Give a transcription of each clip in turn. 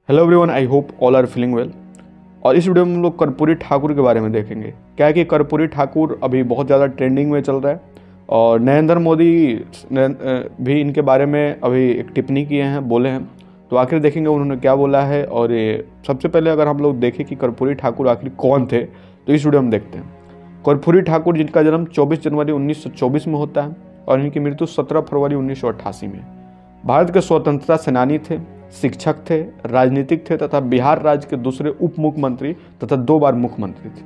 Hello everyone, I hope all are feeling well. और इस video में हम लोग कर्पूरी ठाकुर के बारे में देखेंगे। क्या है कि कर्पूरी ठाकुर अभी बहुत ज़्यादा ट्रेंडिंग में चल रहा है और नरेंद्र मोदी भी इनके बारे में अभी एक टिप्पणी किए हैं, बोले हैं। तो आखिर देखेंगे उन्होंने क्या बोला है। और ये सबसे पहले अगर हम लोग देखें कि कर्पूरी ठाकुर आखिर कौन थे तो इस वीडियो में देखते हैं। कर्पूरी ठाकुर जिनका जन्म 24 जनवरी 1924 में होता है और इनकी मृत्यु 17 फरवरी 1988 में। भारत के स्वतंत्रता सेनानी थे, शिक्षक थे, राजनीतिक थे तथा बिहार राज्य के दूसरे उप मुख्यमंत्री तथा 2 बार मुख्यमंत्री थे।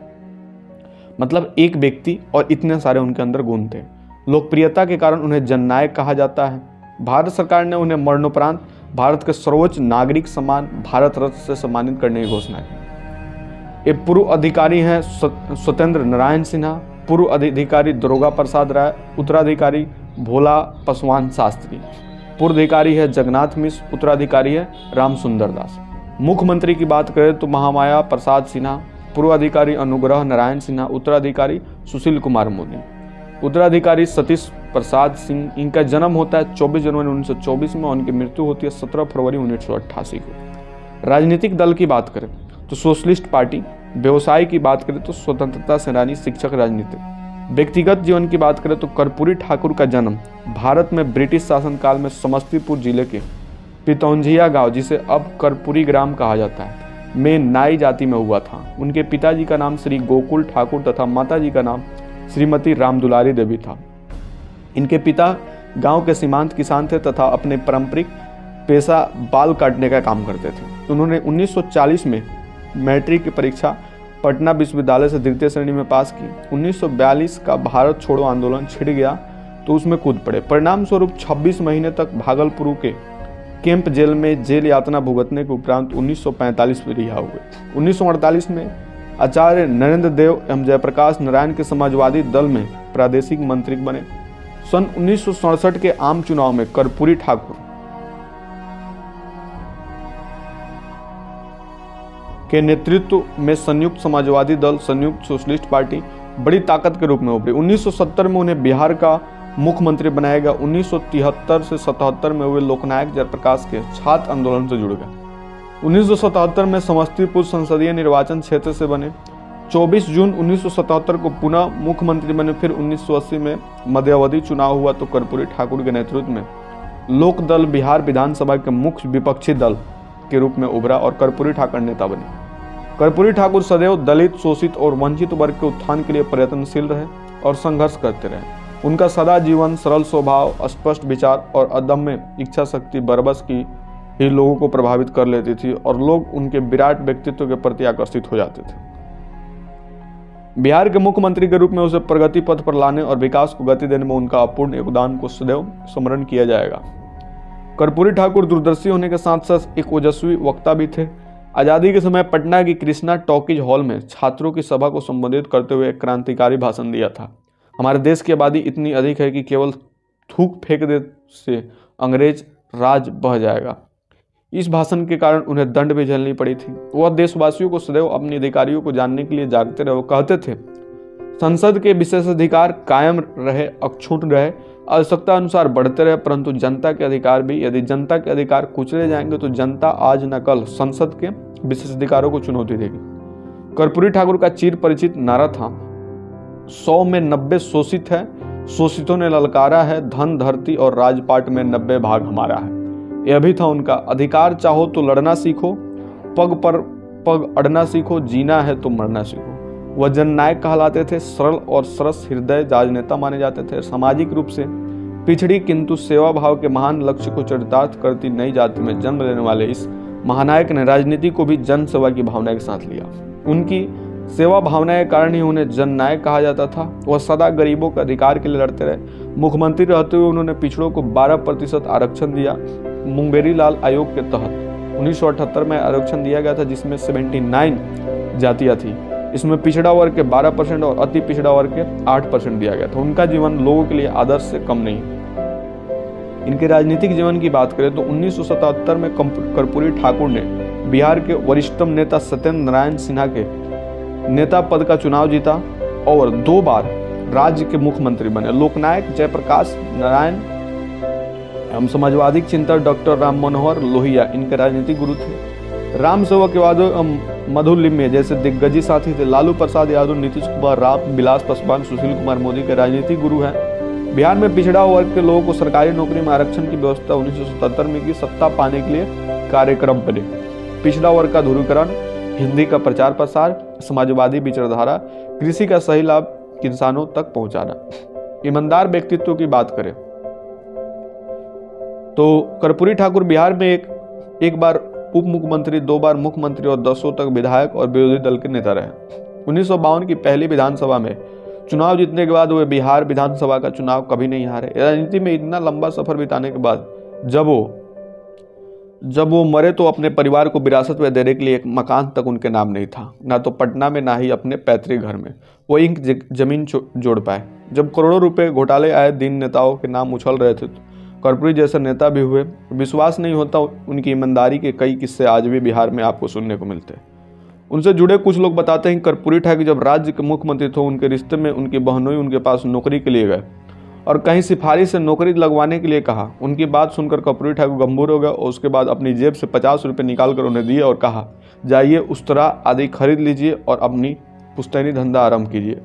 मतलब एक व्यक्ति और इतने सारे उनके अंदर गुण थे। लोकप्रियता के कारण उन्हें जननायक कहा जाता है। भारत सरकार ने उन्हें मरणोपरांत भारत के सर्वोच्च नागरिक सम्मान भारत रत्न से सम्मानित करने की घोषणा की। ये पूर्व अधिकारी हैं स्वतंत्र नारायण सिन्हा, पूर्व अधिकारी दरोगा प्रसाद राय, उत्तराधिकारी भोला पासवान शास्त्री, पूर्व अधिकारी है जगन्नाथ मिश्र, उत्तराधिकारी है राम सुंदर दास। मुख्यमंत्री की बात करें तो महामाया प्रसाद सिन्हा, पूर्व अधिकारी अनुग्रह नारायण सिन्हा, उत्तराधिकारी सुशील कुमार मोदी, उत्तराधिकारी सतीश प्रसाद सिंह। इनका जन्म होता है 24 जनवरी 1924 में और उनकी मृत्यु होती है 17 फरवरी 1988 को। राजनीतिक दल की बात करें तो सोशलिस्ट पार्टी, व्यवसाय की बात करें तो स्वतंत्रता सेनानी, शिक्षक, राजनीतिक। व्यक्तिगत जीवन की बात करें तो कर्पूरी ठाकुर का जन्म भारत में ब्रिटिश शासनकाल में समस्तीपुर जिले के पितौंझिया गांव, जिसे अब कर्पूरी ग्राम कहा जाता है, में नाई जाति में हुआ था। उनके पिताजी का नाम श्री गोकुल ठाकुर तथा माताजी का नाम श्रीमती रामदुलारी देवी था। इनके पिता गांव के सीमांत किसान थे तथा अपने पारंपरिक पेशा बाल काटने का काम करते थे। उन्होंने 1940 में मैट्रिक की परीक्षा पटना विश्वविद्यालय से द्वितीय श्रेणी में पास की। 1942 का भारत छोड़ो आंदोलन छिड़ गया तो उसमें कूद पड़े। परिणाम स्वरूप 26 महीने तक भागलपुर के कैंप जेल में जेल यातना भुगतने के उपरांत 1945 में रिहा हुए। 1948 में आचार्य नरेंद्र देव एवं जयप्रकाश नारायण के समाजवादी दल में प्रादेशिक मंत्री बने। सन 1967 के आम चुनाव में कर्पूरी ठाकुर के नेतृत्व में संयुक्त समाजवादी दल, संयुक्त सोशलिस्ट पार्टी बड़ी ताकत के रूप में उभरी। 1970 में उन्हें बिहार का मुख्यमंत्री बनाया गया। 1973 से 77 में हुए लोकनायक जयप्रकाश के छात्र आंदोलन से जुड़ गए। 1977 में समस्तीपुर संसदीय निर्वाचन क्षेत्र से बने। 24 जून 1977 को पुनः मुख्यमंत्री बने। फिर 1980 में मध्यावधि चुनाव हुआ तो कर्पूरी ठाकुर के नेतृत्व में लोक दल बिहार विधानसभा के मुख्य विपक्षी दल के रूप में उभरा और कर्पूरी ठाकुर नेता बने। कर्पूरी ठाकुर सदैव दलित, शोषित और वंचित वर्ग के उत्थान के लिए प्रयत्नशील रहे और संघर्ष करते रहे। उनका सदा जीवन, सरल स्वभाव, स्पष्ट विचार और अदम्य इच्छा शक्ति बरबस की ही लोगों को प्रभावित कर लेती थी और लोग उनके विराट व्यक्तित्व के प्रति आकर्षित हो जाते थे। बिहार के मुख्यमंत्री के रूप में उसे प्रगति पथ पर लाने और विकास को गति देने में उनका अपूर्ण योगदान को सदैव स्मरण किया जाएगा। कर्पूरी ठाकुर दूरदर्शी होने के साथ साथ एक ओजस्वी वक्ता भी थे। आज़ादी के समय पटना की कृष्णा टॉकीज हॉल में छात्रों की सभा को संबोधित करते हुए एक क्रांतिकारी भाषण दिया था। हमारे देश की आबादी इतनी अधिक है कि केवल थूक फेंक दे से अंग्रेज राज बह जाएगा। इस भाषण के कारण उन्हें दंड भी झेलनी पड़ी थी। वह देशवासियों को सदैव अपने अधिकारियों को जानने के लिए जागते रहे। वो कहते थे, संसद के विशेषाधिकार कायम रहे, अक्षुण्ण रहे, आवश्यकता अनुसार बढ़ते रहे, परंतु जनता के अधिकार भी, यदि जनता के अधिकार कुचले जाएंगे तो जनता आज न कल संसद के विशेषाधिकारों को चुनौती देगी। कर्पूरी ठाकुर का चिर परिचित नारा था, 100 में 90 शोषित है, शोषितों ने ललकारा है, धन धरती और राजपाट में 90 भाग हमारा है। यह भी था उनका, अधिकार चाहो तो लड़ना सीखो, पग पर पग अड़ना सीखो, जीना है तो मरना सीखो। वह जननायक कहलाते थे, सरल और सरस हृदय राजनेता माने जाते थे। सामाजिक रूप से पिछड़ी किंतु सेवा भाव के महान लक्ष्य को चरितार्थ करती नई जाति में जन्म लेने वाले इस महानायक ने राजनीति को भी जन सेवा की भावना के साथ लिया। उनकी सेवा भावना के कारण ही उन्हें जननायक कहा जाता था। वह सदा गरीबों के अधिकार के लिए लड़ते रहे। मुख्यमंत्री रहते हुए उन्होंने पिछड़ों को 12% आरक्षण दिया। मुंगेरी लाल आयोग के तहत 1978 में आरक्षण दिया गया था, जिसमें 79 जातियां थी। इसमें पिछड़ा वर्ग के 12% और अति पिछड़ा वर्ग के 8% दिया गया था। उनका जीवन लोगों के लिए आदर्श से कम नहीं। इनके राजनीतिक जीवन की बात करें तो 1977 में कर्पूरी ठाकुर ने बिहार के वरिष्ठतम नेता सत्येंद्र नारायण सिन्हा के नेता पद का चुनाव जीता और 2 बार राज्य के मुख्यमंत्री बने। लोकनायक जयप्रकाश नारायण एवं समाजवादी चिंतक डॉक्टर राम मनोहर लोहिया इनके राजनीतिक गुरु थे। राम सेवक यादव मधुलिम्य जैसे दिग्गजी साथी थे। लालू प्रसाद यादव, नीतीश कुमार, राम विलास पासवान, सुशील कुमार मोदी के राजनीतिक गुरु हैं। बिहार में पिछड़ा वर्ग के लोगों को सरकारी नौकरी में आरक्षण की व्यवस्था 1977 में की। सत्ता पाने के लिए कार्यक्रम बने। पिछड़ा वर्ग का ध्रुवीकरण, हिंदी का प्रचार प्रसार, समाजवादी विचारधारा, कृषि का सही लाभ किसानों तक पहुंचाना। ईमानदार व्यक्तित्व की बात करें तो कर्पूरी ठाकुर बिहार में एक बार उप मुख्यमंत्री, 2 बार मुख्यमंत्री और 10 तक विधायक और विरोधी दल के नेता रहे। 1952 की पहली विधानसभा में चुनाव जीतने के बाद वे बिहार विधानसभा का चुनाव कभी नहीं हारे। राजनीति में इतना लंबा सफर बिताने के बाद जब वो मरे तो अपने परिवार को विरासत में देने के लिए एक मकान तक उनके नाम नहीं था, ना तो पटना में ना ही अपने पैतृक घर में वो एक जमीन जोड़ पाए। जब करोड़ों रुपए घोटाले आए, दिन नेताओं के नाम उछल रहे थे, कर्पूरी जैसे नेता भी हुए। विश्वास नहीं होता, उनकी ईमानदारी के कई किस्से आज भी बिहार में आपको सुनने को मिलते हैं। उनसे जुड़े कुछ लोग बताते हैं कि कर्पूरी ठाकुर जब राज्य के मुख्यमंत्री थे, उनके रिश्ते में उनकी बहनोई उनके पास नौकरी के लिए गए और कहीं सिफारिश से नौकरी लगवाने के लिए कहा। उनकी बात सुनकर कर्पूरी ठाकुर गंभीर हो गया और उसके बाद अपनी जेब से 50 रुपये निकाल कर उन्हें दिए और कहा, जाइए उस्तरा आदि खरीद लीजिए और अपनी पुश्तैनी धंधा आरंभ कीजिए।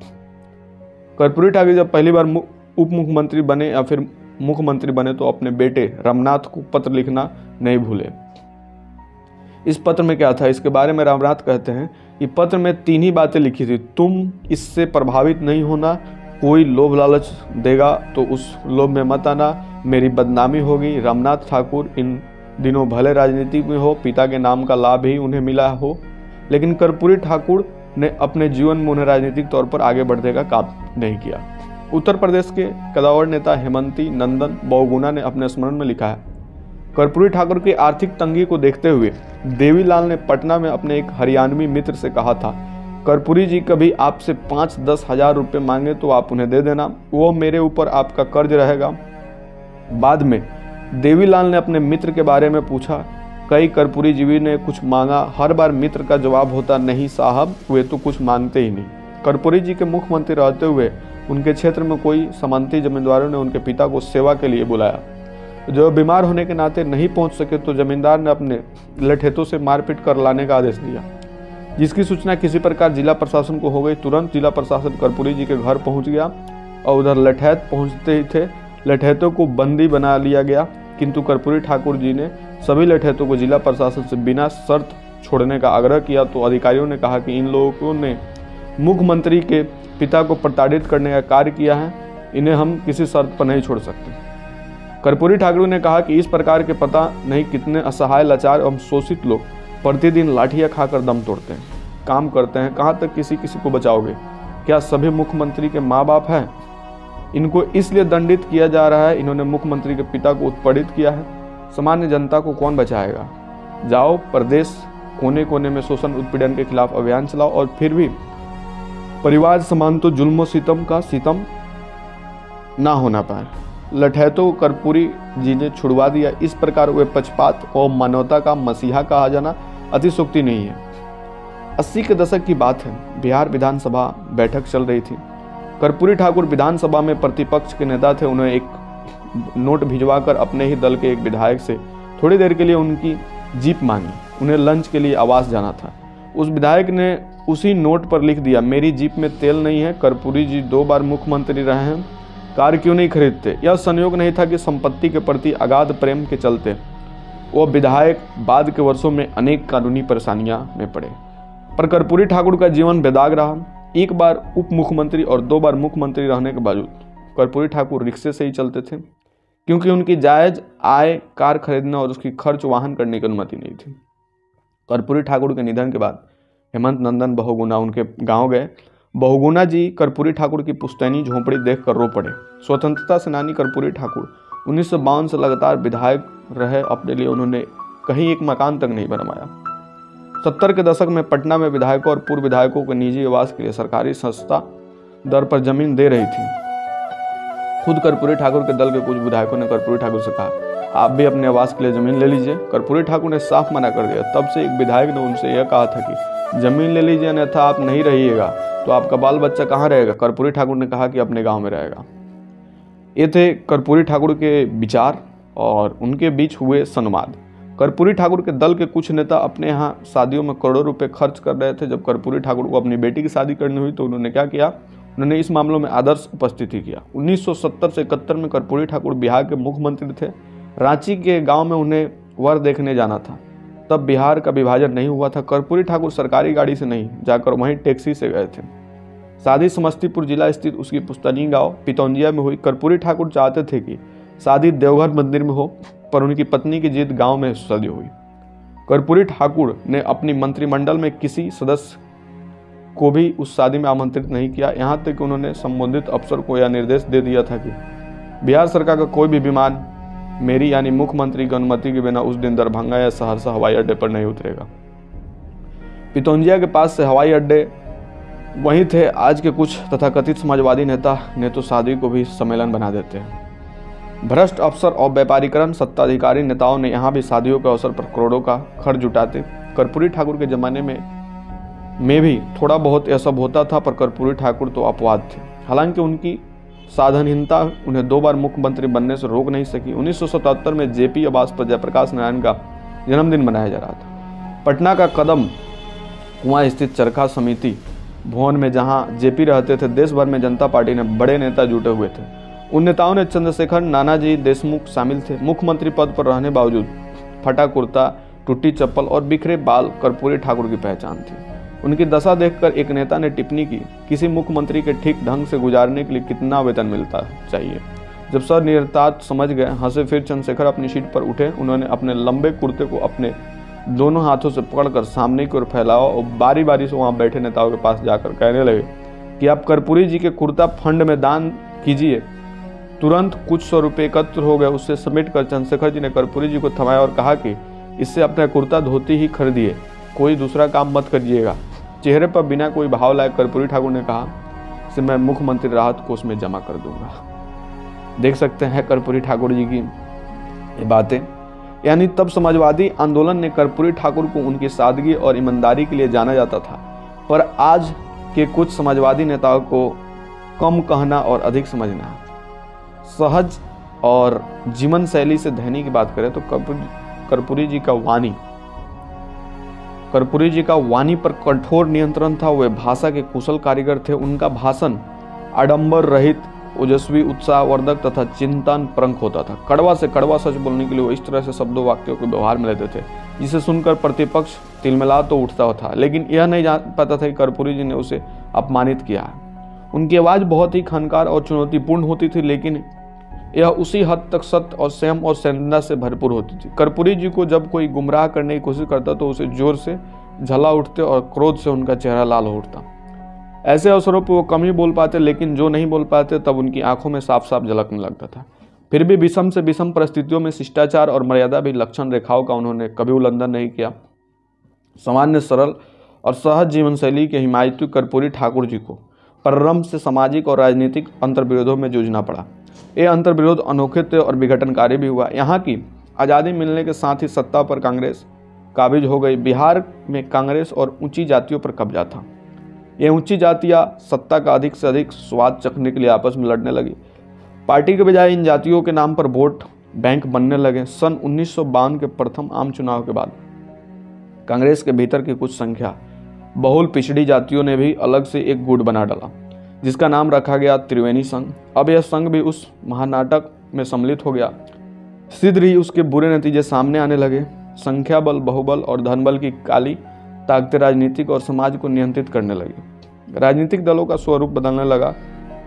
कर्पूरी ठाकुर जब पहली बार उप मुख्यमंत्री बने या फिर मुख्यमंत्री बने तो अपने बेटे रामनाथ को पत्र लिखना नहीं भूले। इस पत्र में क्या था, इसके बारे में रामनाथ कहते हैं कि पत्र में 3 ही बातें लिखी थी। तुम इससे प्रभावित नहीं होना, कोई लोभ लालच देगा तो उस लोभ में मत आना, मेरी बदनामी होगी। रामनाथ ठाकुर इन दिनों भले राजनीति में हो, पिता के नाम का लाभ ही उन्हें मिला हो, लेकिन कर्पूरी ठाकुर ने अपने जीवन में उन्हें राजनीतिक तौर पर आगे बढ़ने का काम नहीं किया। उत्तर प्रदेश के कदावर नेता हेमंती नंदन बहुगुणा ने अपने स्मरण में लिखा है, कर्पूरी ठाकुर की आर्थिक तंगी को देखते हुए देवीलाल ने पटना में अपने एक हरियाणवी मित्र से कहा था, कर्पूरी जी कभी आपसे 5-10 हजार रुपये मांगे तो आप उन्हें दे देना, वो मेरे ऊपर आपका कर्ज रहेगा। बाद में देवीलाल ने अपने मित्र के बारे में पूछा, कई कर्पूरी जीवी ने कुछ मांगा, हर बार मित्र का जवाब होता, नहीं साहब वे तो कुछ मांगते ही नहीं। कर्पूरी जी के मुख्यमंत्री रहते हुए उनके क्षेत्र में कोई सामंती जमींदारों ने उनके पिता को सेवा के लिए बुलाया। जो बीमार होने के नाते नहीं पहुंच सके तो जमींदार ने अपने लठेतों से मारपीट कर लाने का आदेश दिया, जिसकी सूचना किसी प्रकार जिला प्रशासन को हो गई। तुरंत जिला प्रशासन कर्पूरी जी के घर पहुंच गया और उधर लठैत पहुंचते ही थे लठैतों को बंदी बना लिया गया, किंतु कर्पूरी ठाकुर जी ने सभी लठैतों को जिला प्रशासन से बिना शर्त छोड़ने का आग्रह किया तो अधिकारियों ने कहा कि इन लोगों ने मुख्यमंत्री के पिता को प्रताड़ित करने का कार्य किया है, इन्हें हम किसी शर्त पर नहीं छोड़ सकते। कर्पूरी ठाकुर ने कहा कि इस प्रकार के पता नहीं कितने असहाय, लाचार एवं शोषित लोग प्रतिदिन लाठियां खाकर दम तोड़ते हैं, काम करते हैं, कहाँ तक किसी को बचाओगे? क्या सभी मुख्यमंत्री के माँ बाप हैं? इनको इसलिए दंडित किया जा रहा है, इन्होंने मुख्यमंत्री के पिता को उत्पीड़ित किया है, सामान्य जनता को कौन बचाएगा? जाओ प्रदेश कोने कोने में शोषण उत्पीड़न के खिलाफ अभियान चलाओ और फिर भी परिवार समान तो जुल्म सितम का सितम ना होना पाए। लठैतों को कर्पूरी जी ने छुड़वा दिया। इस प्रकार वे पक्षपात और मानवता का मसीहा कहा जाना अतिशयोक्ति नहीं है। 80 के दशक की बात है, बिहार विधानसभा बैठक चल रही थी। कर्पूरी ठाकुर विधानसभा में प्रतिपक्ष के नेता थे। उन्हें एक नोट भिजवाकर अपने ही दल के एक विधायक से थोड़ी देर के लिए उनकी जीप मांगी। उन्हें लंच के लिए आवास जाना था। उस विधायक ने उसी नोट पर लिख दिया, मेरी जीप में तेल नहीं है, कर्पूरी जी 2 बार मुख्यमंत्री रहे हैं, कार क्यों नहीं खरीदते? यह संयोग नहीं था कि संपत्ति के प्रति अगाध प्रेम के चलते वो विधायक बाद के वर्षों में अनेक कानूनी परेशानियां में पड़े, पर कर्पूरी ठाकुर का जीवन बेदाग रहा। एक बार उप मुख्यमंत्री और 2 बार मुख्यमंत्री रहने के बावजूद कर्पूरी ठाकुर रिक्शे से ही चलते थे, क्योंकि उनकी जायज आय कार खरीदना और उसकी खर्च वाहन करने की अनुमति नहीं थी। कर्पूरी ठाकुर के निधन के बाद हेमंत नंदन बहुगुणा उनके गांव गए। बहुगुणा जी कर्पूरी ठाकुर की पुश्तैनी झोंपड़ी देखकर रो पड़े। स्वतंत्रता सेनानी कर्पूरी ठाकुर 1952 से लगातार विधायक रहे। अपने लिए उन्होंने कहीं एक मकान तक नहीं बनवाया। 70 के दशक में पटना में विधायकों और पूर्व विधायकों के निजी आवास के लिए सरकारी सस्ता दर पर जमीन दे रही थी। खुद कर्पूरी ठाकुर के दल के कुछ विधायकों ने कर्पूरी ठाकुर से कहा, आप भी अपने आवास के लिए जमीन ले लीजिए। कर्पूरी ठाकुर ने साफ मना कर दिया। तब से एक विधायक ने उनसे यह कहा था कि जमीन ले लीजिए, अन्यथा आप नहीं रहिएगा तो आपका बाल बच्चा कहाँ रहेगा? कर्पूरी ठाकुर ने कहा कि अपने गांव में रहेगा। ये थे कर्पूरी ठाकुर के विचार और उनके बीच हुए संवाद। कर्पूरी ठाकुर के दल के कुछ नेता अपने यहाँ शादियों में करोड़ों रुपए खर्च कर रहे थे। जब कर्पूरी ठाकुर को अपनी बेटी की शादी करनी हुई तो उन्होंने क्या किया, उन्होंने इस मामलों में आदर्श उपस्थिति किया। 1970 से 71 में कर्पूरी ठाकुर बिहार के मुख्यमंत्री थे। रांची के गांव में उन्हें वर देखने जाना था, तब बिहार का विभाजन नहीं हुआ था। कर्पूरी ठाकुर सरकारी गाड़ी से नहीं जाकर वहीं टैक्सी से गए थे। शादी समस्तीपुर जिला स्थित उसकी पुश्तैनी गांव पितौंजिया में हुई। कर्पूरी ठाकुर चाहते थे कि शादी देवघर मंदिर में हो, पर उनकी पत्नी की जिद गांव में शादी हुई। कर्पूरी ठाकुर ने अपनी मंत्रिमंडल में किसी सदस्य को भी उस शादी में आमंत्रित नहीं किया। यहाँ तक कि उन्होंने संबंधित अफसर को यह निर्देश दे दिया था कि बिहार सरकार का कोई भी विमान मेरी यानी मुख्यमंत्री की अनुमति के बिना उस दिन दरभंगा या सहरसा हवाई अड्डे पर नहीं उतरेगा। पितौंजिया के पास से हवाई अड्डे वहीं थे। आज के कुछ तथाकथित समाजवादी नेता ने तो शादी को भी सम्मेलन बना देते हैं। भ्रष्ट अफसर और व्यापारीकरण सत्ताधिकारी नेताओं ने यहाँ भी शादियों के अवसर पर करोड़ों का खर्च जुटाते। कर्पूरी ठाकुर के जमाने में भी थोड़ा बहुत यह सब होता था, पर कर्पूरी ठाकुर तो अपवाद थे। हालांकि उनकी साधनहीनता उन्हें 2 बार मुख्यमंत्री बनने से रोक नहीं सकी। 1977 में जेपी आवास पर जयप्रकाश नारायण का जन्मदिन मनाया जा रहा था। पटना का कदम कुआं स्थित चरखा समिति भवन में जहां जेपी रहते थे, देश भर में जनता पार्टी ने बड़े नेता जुटे हुए थे। उन नेताओं में चंद्रशेखर नानाजी देशमुख शामिल थे। मुख्यमंत्री पद पर रहने बावजूद फटा कुर्ता, टूटी चप्पल और बिखरे बाल कर्पूरी ठाकुर की पहचान थी। उनकी दशा देखकर एक नेता ने टिप्पणी की, किसी मुख्यमंत्री के ठीक ढंग से गुजारने के लिए कितना वेतन मिलता चाहिए। जब सर निरताज समझ गए, हंसे, फिर चंद्रशेखर अपनी सीट पर उठे। उन्होंने अपने लंबे कुर्ते को अपने दोनों हाथों से पकड़कर सामने की ओर फैलाया और बारी बारी से वहां बैठे नेताओं के पास जाकर कहने लगे कि आप कर्पूरी जी के कुर्ता फंड में दान कीजिए। तुरंत कुछ 100 रुपये एकत्र हो गए। उससे समेट कर चंद्रशेखर जी ने कर्पूरी जी को थमाया और कहा कि इससे अपना कुर्ता धोती ही खरीदिए, कोई दूसरा काम मत करिएगा। चेहरे पर बिना कोई भाव लाए कर्पूरी ठाकुर ने कहा, इसे मैं मुख्यमंत्री राहत कोष में जमा कर दूंगा। देख सकते हैं कर्पूरी ठाकुर जी की ये बातें। यानी तब समाजवादी आंदोलन ने कर्पूरी ठाकुर को उनकी सादगी और ईमानदारी के लिए जाना जाता था, पर आज के कुछ समाजवादी नेताओं को कम कहना और अधिक समझना। सहज और जीवन शैली से धनी की बात करें तो कर्पूरी जी का वाणी पर कठोर नियंत्रण था। वे भाषा के कुशल कारीगर थे। उनका भाषण आडंबर रहित, ओजस्वी, उत्साहवर्धक तथा चिंतन परक होता था। कड़वा से कड़वा सच बोलने के लिए वो इस तरह से शब्दों वाक्यों के व्यवहार में लेते थे जिसे सुनकर प्रतिपक्ष तिलमिला तो उठता था, लेकिन यह नहीं जान पाता था कि कर्पूरी जी ने उसे अपमानित किया है। उनकी आवाज़ बहुत ही खनकार और चुनौतीपूर्ण होती थी, लेकिन यह उसी हद तक सत्य और संयम और संवेदना से भरपूर होती थी। कर्पूरी जी को जब कोई गुमराह करने की कोशिश करता तो उसे जोर से झला उठते और क्रोध से उनका चेहरा लाल हो उठता। ऐसे अवसरों पर वो कम ही बोल पाते, लेकिन जो नहीं बोल पाते तब उनकी आंखों में साफ साफ झलकने लगता था। फिर भी विषम से विषम परिस्थितियों में शिष्टाचार और मर्यादा भी लक्षण रेखाओं का उन्होंने कभी उल्लंघन नहीं किया। सामान्य, सरल और सहज जीवन शैली के हिमायती कर्पूरी ठाकुर जी को प्रारंभ से सामाजिक और राजनीतिक अंतर्विरोधों में जूझना पड़ा। ये अंतर्विरोध अनोखे थे और विघटनकारी भी हुआ। यहाँ की आज़ादी मिलने के साथ ही सत्ता पर कांग्रेस काबिज हो गई। बिहार में कांग्रेस और ऊंची जातियों पर कब्जा था। ये ऊंची जातियाँ सत्ता का अधिक से अधिक स्वाद चखने के लिए आपस में लड़ने लगी। पार्टी के बजाय इन जातियों के नाम पर वोट बैंक बनने लगे। सन 1952 के प्रथम आम चुनाव के बाद कांग्रेस के भीतर की कुछ संख्या बहुल पिछड़ी जातियों ने भी अलग से एक गुट बना डाला, जिसका नाम रखा गया त्रिवेणी संघ। अब यह संघ भी उस महानाटक में सम्मिलित हो गया। शीघ्र ही उसके बुरे नतीजे सामने आने लगे। संख्या बल, बहुबल और धनबल की काली ताकतें राजनीतिक और समाज को नियंत्रित करने लगी। राजनीतिक दलों का स्वरूप बदलने लगा।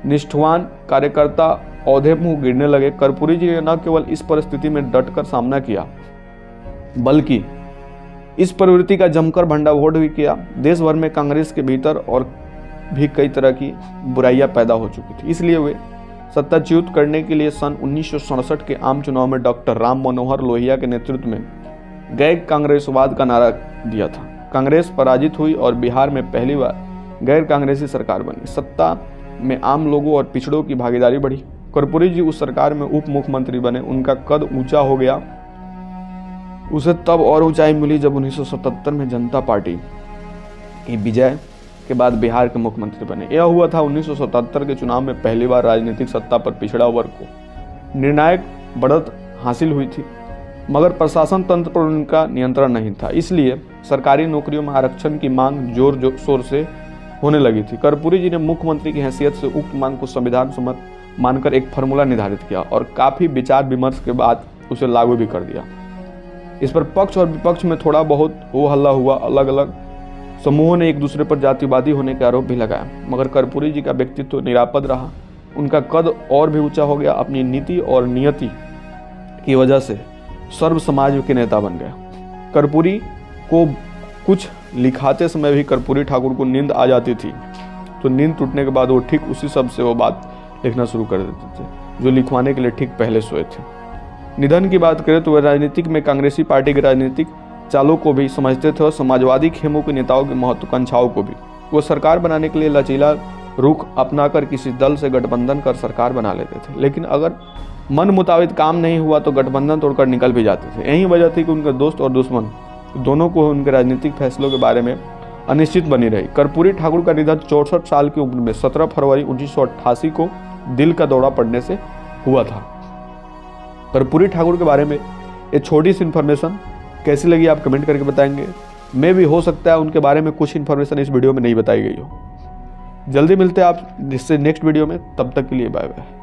निष्ठावान कार्यकर्ता औधे मुंह गिरने लगे। कर्पूरी जी ने न केवल इस परिस्थिति में डटकर सामना किया, बल्कि इस प्रवृत्ति का जमकर भंडाफोड़ भी किया। देश भर में कांग्रेस के भीतर और भी कई तरह की बुराइयां पैदा हो चुकी थी। इसलिए वे सत्ताच्युत करने के लिए सन 1967 के आम चुनाव में डॉक्टर राम मनोहर लोहिया के नेतृत्व में गैर कांग्रेसवाद का नारा दिया था। कांग्रेस पराजित हुई और बिहार में पहली बार गैर कांग्रेसी सरकार बनी। सत्ता में आम लोगों और पिछड़ों की भागीदारी बढ़ी। कर्पूरी जी उस सरकार में उप मुख्यमंत्री बने। उनका कद ऊंचा हो गया। उसे तब और ऊंचाई मिली जब 1977 में जनता पार्टी की विजय के बाद बिहार के मुख्यमंत्री बने। यह हुआ था 1977 के चुनाव में पहली बार राजनीतिक सत्ता पर पिछड़ा वर्ग को निर्णायक बढ़त हासिल हुई थी। मगर प्रशासन तंत्र पर उनका नियंत्रण नहीं था, इसलिए सरकारी नौकरियों में आरक्षण की मांग जोर शोर से होने लगी थी। कर्पूरी जी ने मुख्यमंत्री की हैसियत से उक्त मांग को संविधान सम्मत मानकर एक फार्मूला निर्धारित किया और काफी विचार विमर्श के बाद उसे लागू भी कर दिया। इस पर पक्ष और विपक्ष में थोड़ा बहुत हो हल्ला हुआ। अलग अलग समूहों ने एक दूसरे पर जातिवादी होने के आरोप भी लगाया, मगर कर्पूरी जी का व्यक्तित्व निरापद रहा। उनका कद और भी ऊंचा हो गया। अपनी नीति और नियति की वजह से सर्व समाज के नेता बन गए। कर्पूरी को कुछ लिखाते समय भी कर्पूरी ठाकुर को नींद आ जाती थी, तो नींद टूटने के बाद वो ठीक उसी शब्द से वो बात लिखना शुरू कर देते थे जो लिखवाने के लिए ठीक पहले सोए थे। निधन की बात करें तो वह राजनीतिक में कांग्रेसी पार्टी के राजनीतिक चालों को भी समझते थे और समाजवादी खेमों के नेताओं की महत्वाकांक्षाओं को भी। वो सरकार बनाने के लिए लचीला रुख अपनाकर किसी दल से गठबंधन कर सरकार बना लेते थे, लेकिन अगर मन मुताबिक काम नहीं हुआ तो गठबंधन तोड़कर निकल भी जाते थे। यही वजह थी कि उनके दोस्त और दुश्मन दोनों को उनके राजनीतिक फैसलों के बारे में अनिश्चित बनी रही। कर्पूरी ठाकुर का निधन 64 साल की उम्र में 17 फरवरी 1988 को दिल का दौरा पड़ने से हुआ था। कर्पूरी ठाकुर के बारे में ये छोटी सी इन्फॉर्मेशन कैसी लगी आप कमेंट करके बताएंगे। मैं भी हो सकता है उनके बारे में कुछ इन्फॉर्मेशन इस वीडियो में नहीं बताई गई हो। जल्दी मिलते हैं आप जिससे नेक्स्ट वीडियो में, तब तक के लिए बाय बाय।